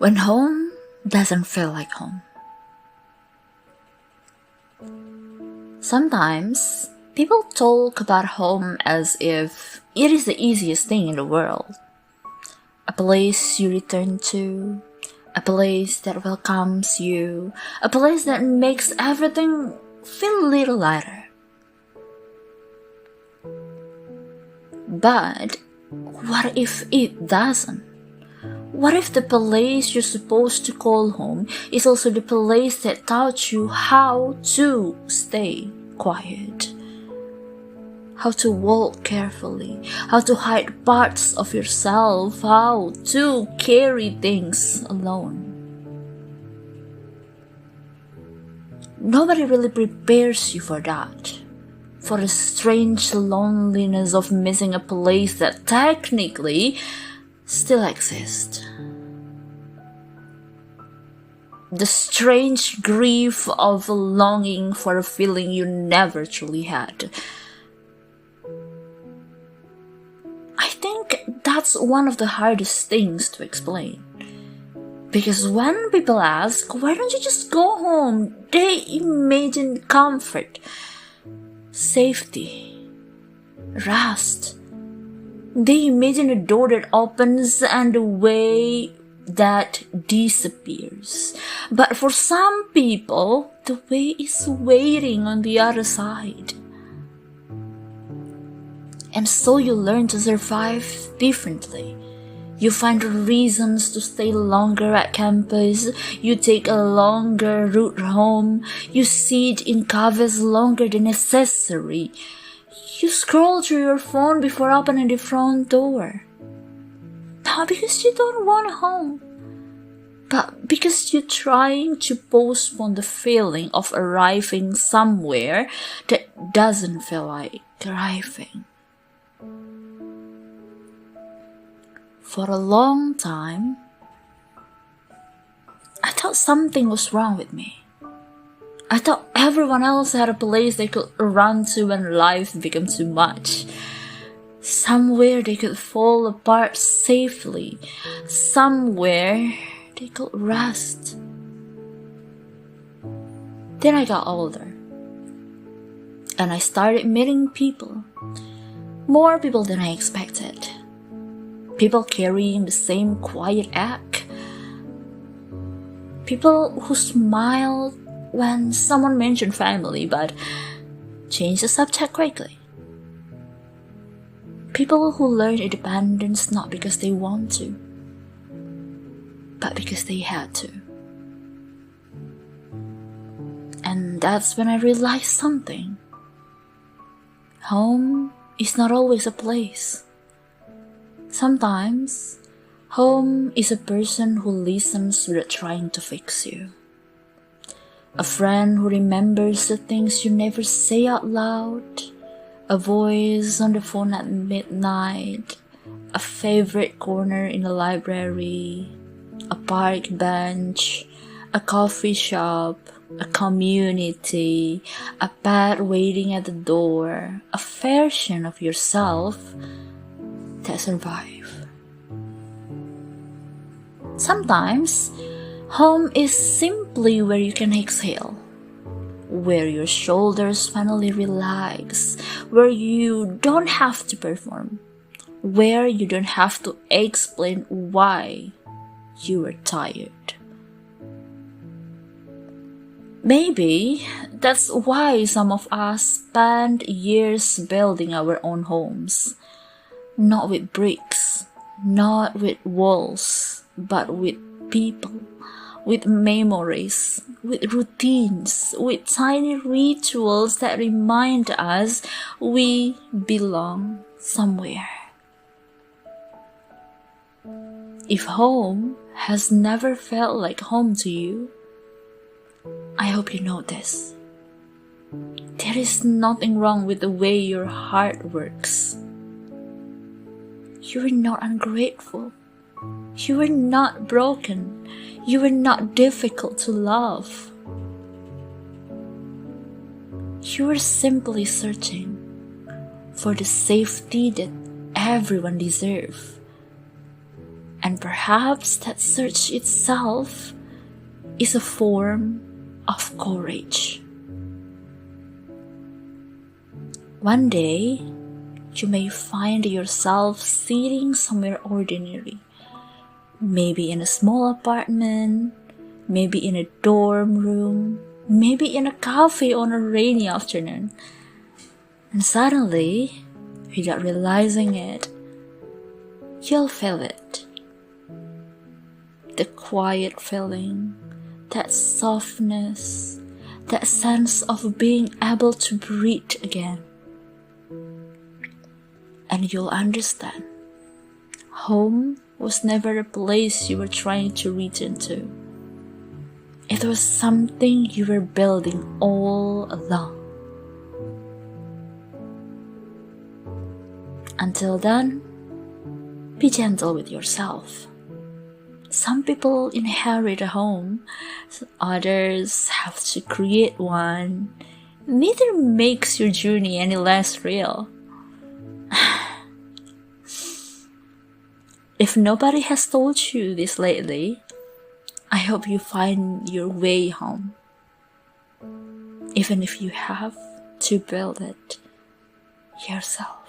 When home doesn't feel like home. Sometimes people talk about home as if it is the easiest thing in the world. A place you return to, a place that welcomes you, a place that makes everything feel a little lighter. But what if it doesn't? What if the place you're supposed to call home is also the place that taught you how to stay quiet? How to walk carefully, how to hide parts of yourself, how to carry things alone. Nobody really prepares you for that, for the strange loneliness of missing a place that technically still exists. The strange grief of longing for a feeling you never truly had. I think that's one of the hardest things to explain. Because when people ask, why don't you just go home? They imagine comfort, safety, rest. They imagine a door that opens and a way that disappears. But for some people, the way is waiting on the other side. And so you learn to survive differently. You find reasons to stay longer at campus. You take a longer route home. You sit in cafes longer than necessary. You scroll through your phone before opening the front door. Not because you don't want home, but because you're trying to postpone the feeling of arriving somewhere that doesn't feel like arriving. For a long time, I thought something was wrong with me. I thought everyone else had a place they could run to when life became too much. Somewhere they could fall apart safely. Somewhere they could rest. Then I got older. And I started meeting people. More people than I expected. People carrying the same quiet act. People who smiled when someone mentioned family but changed the subject quickly. People who learn independence not because they want to, but because they had to. And that's when I realized something. Home is not always a place. Sometimes, home is a person who listens without trying to fix you. A friend who remembers the things you never say out loud. A voice on the phone at midnight. A favorite corner in a library. A park bench. A coffee shop. A community. A pet waiting at the door. A version of yourself that survive. Sometimes, home is simply where you can exhale, where your shoulders finally relax, where you don't have to perform, where you don't have to explain why you were tired. Maybe that's why some of us spend years building our own homes. Not with bricks, not with walls, but with people, with memories, with routines, with tiny rituals that remind us we belong somewhere. If home has never felt like home to you, I hope you know this. There is nothing wrong with the way your heart works. You are not ungrateful. You are not broken. You are not difficult to love. You are simply searching for the safety that everyone deserves. And perhaps that search itself is a form of courage. One day, you may find yourself sitting somewhere ordinary, maybe in a small apartment, maybe in a dorm room, maybe in a cafe on a rainy afternoon. And suddenly, without realizing it, you'll feel it. The quiet feeling, that softness, that sense of being able to breathe again. And you'll understand, home was never a place you were trying to return to. It was something you were building all along. Until then, be gentle with yourself. Some people inherit a home, others have to create one. Neither makes your journey any less real. If nobody has told you this lately, I hope you find your way home. Even if you have to build it yourself.